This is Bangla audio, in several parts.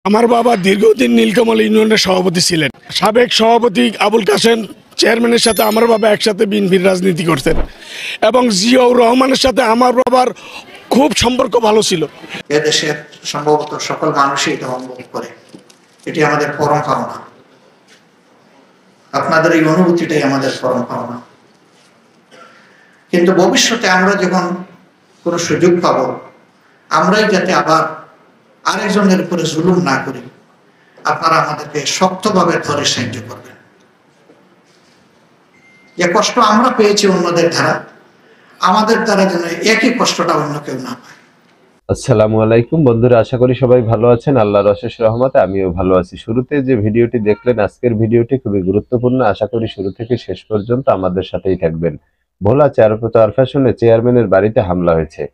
আমার বাবা দীর্ঘদিন নীলকমল ইউনিয়নের সভাপতি ছিলেন। সাবেক সভাপতি আবুল কাসেম চেয়ারম্যানের সাথে আমার বাবা একসাথে বিএনপির রাজনীতি করতেন এবং জিয়াউর রহমানের সাথে আমার বাবার খুব সম্পর্ক ভালো ছিল। এদেশের সম্ভবত সকল মানুষই এটা অনুভব করে, এটি আমাদের পরম পাওনা। আপনাদের এই অনুভূতিটাই আমাদের পরম পাওনা। কিন্তু ভবিষ্যতে আমরা যখন কোনো সুযোগ পাব, আমরাই যাতে আবার আরেকজনের উপরে জুলুম না করি, আপনারা আমাদেরকে শক্তভাবে ধরে সাহায্য করবেন। যে কষ্ট আমরা পেয়েছি অন্যদের দ্বারা, আমাদের দ্বারা যেন একই কষ্টটা অন্য কেউ না পায়। আসসালামু আলাইকুম বন্ধুরা, আশা করি সবাই ভালো আছেন। আল্লাহর অশেষ রহমতে আমিও ভালো আছি। শুরুতে যে ভিডিওটি দেখলেন, আজকের ভিডিওটি খুবই গুরুত্বপূর্ণ। আশা করি শুরু থেকে শেষ পর্যন্ত আমাদের সাথেই থাকবেন। ভোলা চেয়ারপারসনে চেয়ারম্যানের বাড়িতে হামলা হয়েছে।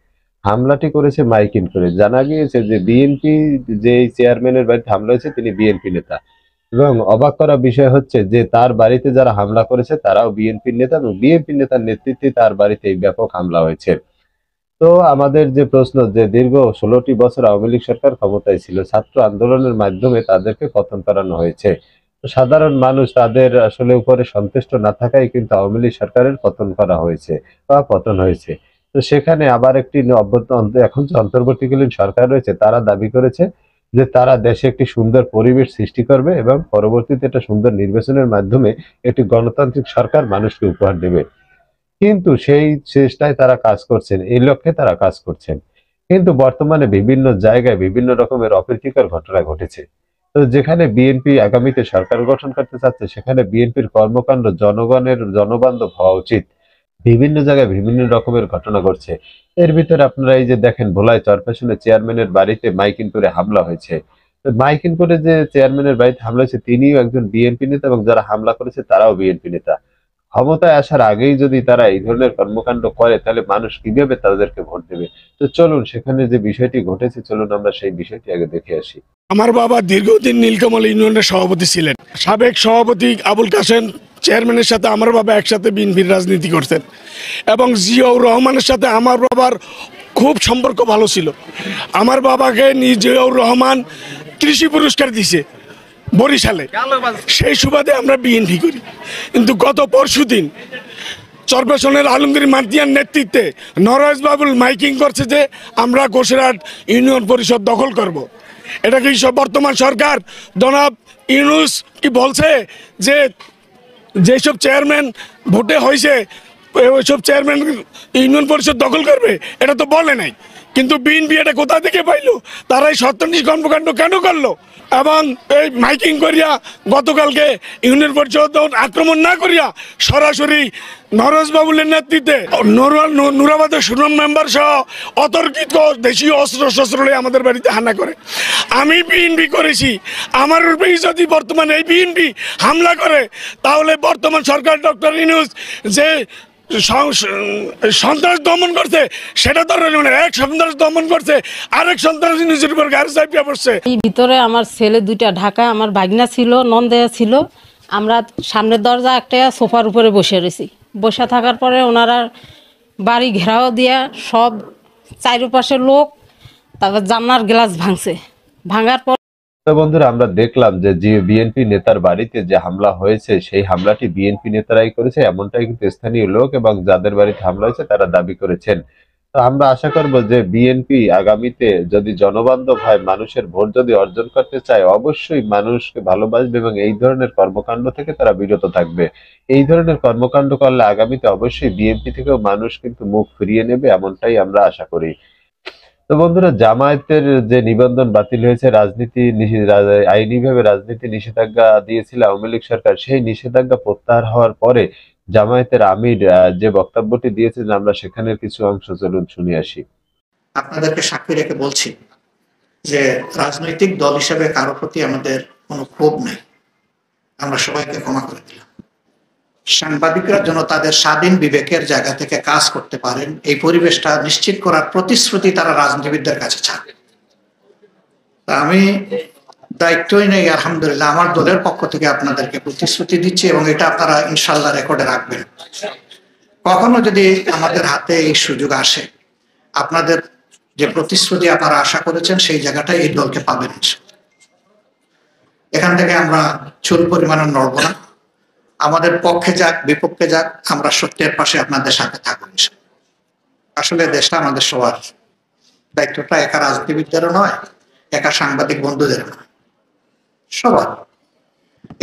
হামলাটি করেছে মাইকিং করে। জানা গিয়েছে যে বিএনপি, যে চেয়ারম্যানের বাড়িতে হামলা হয়েছে তিনি বিএনপি নেতা, এবং অবাক করা বিষয় হচ্ছে যে তার বাড়িতে যারা হামলা করেছে তারাও বিএনপির নেতা, এবং বিএনপি নেতার নেতৃত্বে তার বাড়িতে এই ব্যাপক হামলা হয়েছে। তো আমাদের যে প্রশ্ন, যে দীর্ঘ 16টি বছর আওয়ামী লীগ সরকার ক্ষমতায় ছিল, ছাত্র আন্দোলনের মাধ্যমে তাদেরকে পতন করানো হয়েছে। তো সাধারণ মানুষ তাদের আসলে উপরে সন্তুষ্ট না থাকায় কিন্তু আওয়ামী লীগ সরকারের পতন করা হয়েছে বা পতন হয়েছে। তো সেখানে আবার একটি এখন যে অন্তর্বর্তীকালীন সরকার রয়েছে, তারা দাবি করেছে যে তারা দেশে একটি সুন্দর পরিবেশ সৃষ্টি করবে এবং পরবর্তীতে একটা সুন্দর নির্বাচনের মাধ্যমে একটি গণতান্ত্রিক সরকার মানুষকে উপহার দেবে। কিন্তু সেই চেষ্টায় তারা কাজ করছেন, এই লক্ষ্যে তারা কাজ করছেন। কিন্তু বর্তমানে বিভিন্ন জায়গায় বিভিন্ন রকমের অপ্রীতিকর ঘটনা ঘটেছে। তো যেখানে বিএনপি আগামীতে সরকার গঠন করতে চাচ্ছে, সেখানে বিএনপির কর্মকাণ্ড জনগণের জনবান্ধব হওয়া উচিত। বিভিন্ন জায়গায় বিভিন্ন রকমের ঘটনা ঘটছে। এর ভিতরে আপনারা এই যে দেখেন, ভোলায় চেয়ারপারসনের চেয়ারম্যানের বাড়িতে মাইকিং করে হামলা হয়েছে। মাইকিং করে যে চেয়ারম্যানের বাড়িতে হামলা হয়েছে, তিনিও একজন বিএনপি নেতা এবং যারা হামলা করেছে তারাও বিএনপি নেতা। ক্ষমতায় আসার আগেই যদি তারা এই ধরনের কর্মকাণ্ড করে, তাহলে মানুষ কিভাবে তাদেরকে ভোট দেবে? তো চলুন, সেখানে যে বিষয়টি ঘটেছে, চলুন আমরা সেই বিষয়টি আগে দেখে আসি। আমার বাবা দীর্ঘদিন নীলকমল ইউনিয়নের সভাপতি ছিলেন। সাবেক সভাপতি আবুল কাসেম চেয়ারম্যানের সাথে আমার বাবা একসাথে বিএনপির রাজনীতি করতেন এবং জিয়াউর রহমানের সাথে আমার বাবার খুব সম্পর্ক ভালো ছিল। আমার বাবাকে জিয়াউর রহমান কৃষি পুরস্কার দিছে বরিশালে, সেই সুবাদে আমরা বিএনপি করি। কিন্তু গত পরশুদিন চেয়ারপারসনের আলমগীর মার্দিয়ার নেতৃত্বে নরওয়েজ বাবুল মাইকিং করছে যে আমরা গোসেরহাট ইউনিয়ন পরিষদ দখল করব। এটা কি বর্তমান সরকার জনাব ইউনূস কি বলছে যে যেসব চেয়ারম্যান ভোটে হয়েছে ওইসব চেয়ারম্যান ইউনিয়ন পরিষদ দখল করবে? এটা তো বলে নাই। কিন্তু বিএনপি এটা কোথা থেকে পাইলো? তারা এই সত্যানিশ কর্মকাণ্ড কেন করলো? এবং এই মাইকিং করিয়া গতকালকে ইউনিয়ন পরিষদ আক্রমণ না করিয়া সরাসরি নরওয়েজ বাবুলের নেতৃত্বে নুরাবাদের সুনাম মেম্বার সহ অতর্কিত দেশীয় অস্ত্র শস্ত্র আমাদের বাড়িতে হামলা করে। আমি বিএনপি করেছি, আমার উপরেই যদি বর্তমানে এই বিএনপি হামলা করে, তাহলে বর্তমান সরকার ডক্টর ইউনূস যে সন্ত্রাস দমন করছে, সেটা তো এক সন্ত্রাস দমন করছে, আরেক সন্ত্রাস নিজের উপর গাড়ি চাপিয়ে পড়ছে। এই ভিতরে আমার ছেলে দুইটা ঢাকা, আমার ভাগনা ছিল, নন্দেয়া ছিল। আমরা সামনের দরজা একটা সোফার উপরে বসে রয়েছি। বসে থাকার পরে ওনারা বাড়ি ঘেরাও দিয়া সব চারিপাশের লোক, তারপর জানলার গ্লাস ভাঙছে। ভাঙার পর তো বন্ধুরা, আমরা দেখলাম যে বিএনপি নেতার বাড়িতে যে হামলা হয়েছে, সেই হামলাটি বিএনপি নেতারাই করেছে, এমনটাই কিন্তু স্থানীয় লোক এবং যাদের বাড়িতে হামলা হয়েছে তারা দাবি করেছেন। তো আমরা আশা করব যে বিএনপি আগামীতে যদি জনবান্ধব হয়, মানুষের ভোট যদি অর্জন করতে চায়, অবশ্যই মানুষকে ভালোবাসবে এবং এই ধরনের কর্মকাণ্ড থেকে তারা বিরত থাকবে। এই ধরনের কর্মকাণ্ড করলে আগামীতে অবশ্যই বিএনপি থেকেও মানুষ কিন্তু মুখ ফিরিয়ে নেবে, এমনটাই আমরা আশা করি। তো বন্ধুরা, জামায়াতের যে নিবন্ধন বাতিল হয়েছে, আইনিভাবে রাজনীতি নিষেধাজ্ঞা দিয়েছিল আওয়ামী লীগ সরকার, সেই নিষেধাজ্ঞা প্রত্যাহার হওয়ার পরে জামায়াতের আমির যে বক্তব্যটি দিয়েছেন, আমরা সেখানের কিছু অংশ চলুন শুনে আসি। আপনাদেরকে সাক্ষী রেখে বলছি যে রাজনৈতিক দল হিসেবে কারো প্রতি আমাদের কোনো ক্ষোভ নেই, আমরা সবাইকে ক্ষমা করে দিলাম। সাংবাদিকরা যেন তাদের স্বাধীন বিবেকের জায়গা থেকে কাজ করতে পারেন, এই পরিবেশটা নিশ্চিত করার প্রতিশ্রুতি তারা রাজনীতিবিদদের কাছে চান। আমি দায়িত্বই নেই, আলহামদুলিল্লাহ, আমার দলের পক্ষ থেকে আপনাদেরকে প্রতিশ্রুতি দিচ্ছি এবং এটা আপনারা ইনশাল্লাহ রেকর্ডে রাখবেন। কখনো যদি আমাদের হাতে এই সুযোগ আসে, আপনাদের যে প্রতিশ্রুতি আপনারা আশা করেছেন সেই জায়গাটাই এই দলকে পাবেন। এখান থেকে আমরা চুল পরিমাণে নড়ব না। আমাদের পক্ষে যাক বিপক্ষে যাক, আমরা সত্যের পাশে আপনাদের সাথে থাকবো। আসলে দেশটা আমাদের সবার, দায়িত্বটা একা রাজনীতিবিদদেরও নয়, একা সাংবাদিক বন্ধুদের নয়, সবার।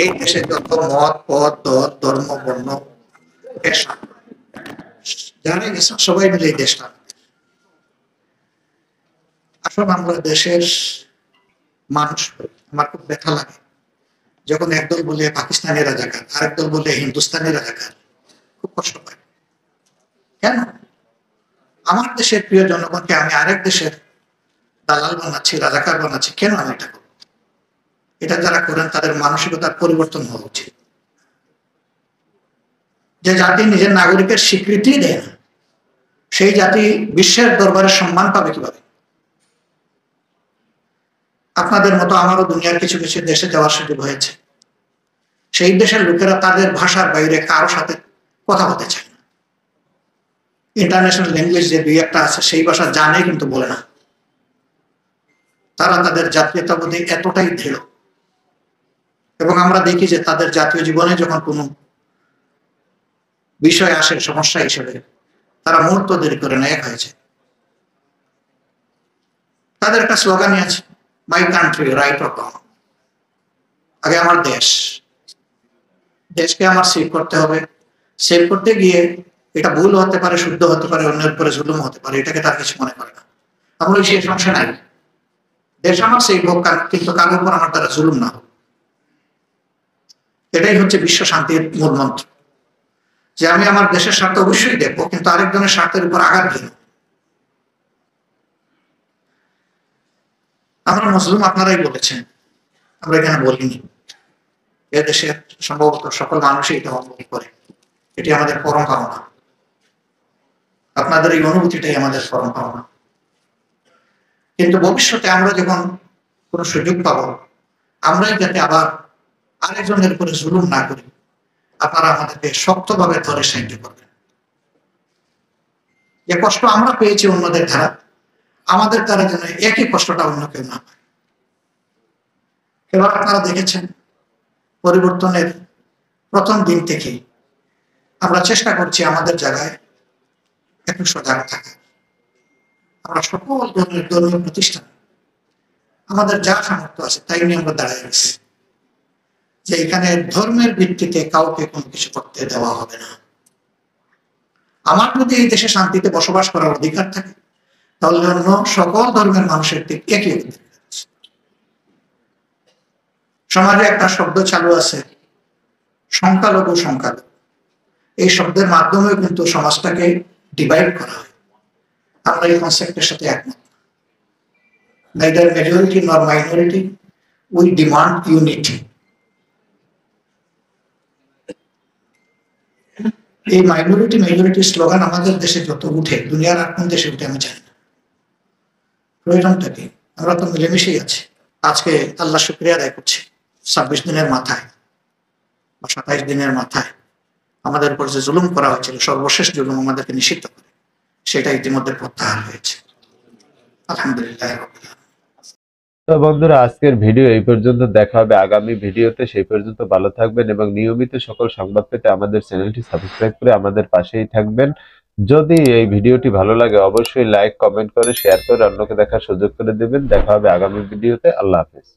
এই দেশে যত মত পথ দল ধর্ম বর্ণ পেশা জানে গেছে, সবাই মিলে এই দেশটা। আসলে আমরা দেশের মানুষ, আমার খুব ব্যথা লাগে যখন একদল বলে পাকিস্তানি রাজাকার, আরেক দল বলে হিন্দুস্তানি রাজাকার। খুব কষ্ট পায়। কেন? আমার দেশের প্রিয় জনগণকে আমি আরেক দেশের দালাল বানাচ্ছি, রাজাকার বানাচ্ছি, কেন আমি এটা করব? এটা যারা করেন তাদের মানসিকতার পরিবর্তন হওয়া উচিত। যে জাতি নিজের নাগরিকের স্বীকৃতি দেয় না, সেই জাতি বিশ্বের দরবারে সম্মান পাবে কিভাবে? আপনাদের মতো আমারও দুনিয়ার কিছু কিছু দেশে যাওয়ার সুযোগ হয়েছে। সেই দেশের লোকেরা তাদের ভাষার বাইরে কারো সাথে কথা বলতে চায় না। ইন্টারন্যাশনাল ল্যাঙ্গুয়েজ যে দুই একটা আছে সেই ভাষা জানে কিন্তু বলে না। তারা তাদের জাতীয়তাবাদী এতটাই দৃঢ়, এবং আমরা দেখি যে তাদের জাতীয় জীবনে যখন কোনো বিষয় আসে সমস্যা হিসেবে, তারা মুহূর্ত দেরি করে না, এক হয়েছে। তাদের একটা স্লোগানই আছে, my country right or wrong. আগে আমার দেশ, দেশকে আমার সেভ করতে হবে। সেভ করতে গিয়ে এটা ভুল হতে পারে, শুদ্ধ হতে পারে, অন্যের উপরে জুলুম হতে পারে, এটাকে তার কিছু মনে করে না। আমরা সেই সংশয় নাই, দেশ আমার সেভ হোক, কিন্তু কারোর উপর আমার দ্বারা জুলুম না হোক। এটাই হচ্ছে বিশ্ব শান্তির মূল মন্ত্র, যে আমি আমার দেশের স্বার্থ অবশ্যই দেখবো, কিন্তু আরেকজনের স্বার্থের উপর আঘাত দিন। আমরা মুসলিম, আপনারাই বলেছেন, আমরা এখানে বলিনি। এদেশের সম্ভবত সকল মানুষই এটা অনুভব করে। এটি আমাদের পরম পাওনা। আপনাদের এই অনুভূতিটাই আমাদের পরম পাওনা। কিন্তু ভবিষ্যতে আমরা যখন কোনো সুযোগ পাবো, আমরাই যাতে আবার আরেকজনের উপরে জুলুম না করি, আপনারা আমাদেরকে শক্তভাবে ধরে সাহায্য করবেন। যে কষ্ট আমরা পেয়েছি অন্যদের দ্বারা, আমাদের দ্বারা যেন একই কষ্টটা অন্য কেউ না পায়। এবার আপনারা দেখেছেন পরিবর্তনের প্রথম দিন থেকেই আমরা চেষ্টা করছি আমাদের জায়গায় একটু সজাগ থাকা। আমরা সকল ধরনের ধর্মীয় প্রতিষ্ঠান আমাদের যা সামর্থ্য আছে তাই নিয়ে আমরা দাঁড়াই গেছি, যে এখানে ধর্মের ভিত্তিতে কাউকে কোনো কিছু করতে দেওয়া হবে না। আমার যদি এই দেশে শান্তিতে বসবাস করার অধিকার থাকে, তাহলে অন্য সকল ধর্মের মানুষের ঠিক একই অধিকার। সমাজে একটা শব্দ চালু আছে, সংখ্যালঘু সংখ্যালঘু। এই শব্দের মাধ্যমে কিন্তু সমাজটাকে ডিভাইড করা হয়। আমরা এই কনসেপ্টের সাথে একমত। নেইদার মেজরিটি নর মাইনরিটি, উই ডিমান্ড ইউনিটি। এই মাইনরিটি মেজরিটি স্লোগান আমাদের দেশে যত উঠে, দুনিয়ার আর কোন দেশে উঠে আমি জানি না। প্রয়োজনটা কি? আমরা তো মিলেমিশেই আছি। আজকে আল্লাহ শুকরিয়া আদায় করছি, 26 দিনের মাথায় বা 27 দিনের মাথায় আমাদের উপর যে জুলুম করা হয়েছিল, সর্বশেষ জুলুম আমাদেরকে নিষিদ্ধ করে, সেটা ইতিমধ্যে প্রত্যাহার হয়েছে। আলহামদুলিল্লাহ। তো বন্ধুরা, আজকের ভিডিও এই পর্যন্ত। দেখা হবে আগামী ভিডিওতে। সেই পর্যন্ত ভালো থাকবেন এবং নিয়মিত সকল সংবাদ পেতে আমাদের চ্যানেলটি সাবস্ক্রাইব করে আমাদের পাশেই থাকবেন। যদি এই ভিডিওটি ভালো লাগে অবশ্যই লাইক, কমেন্ট করে, শেয়ার করে অন্যকে দেখার সুযোগ করে দেবেন। দেখা হবে আগামী ভিডিওতে। আল্লাহ হাফেজ।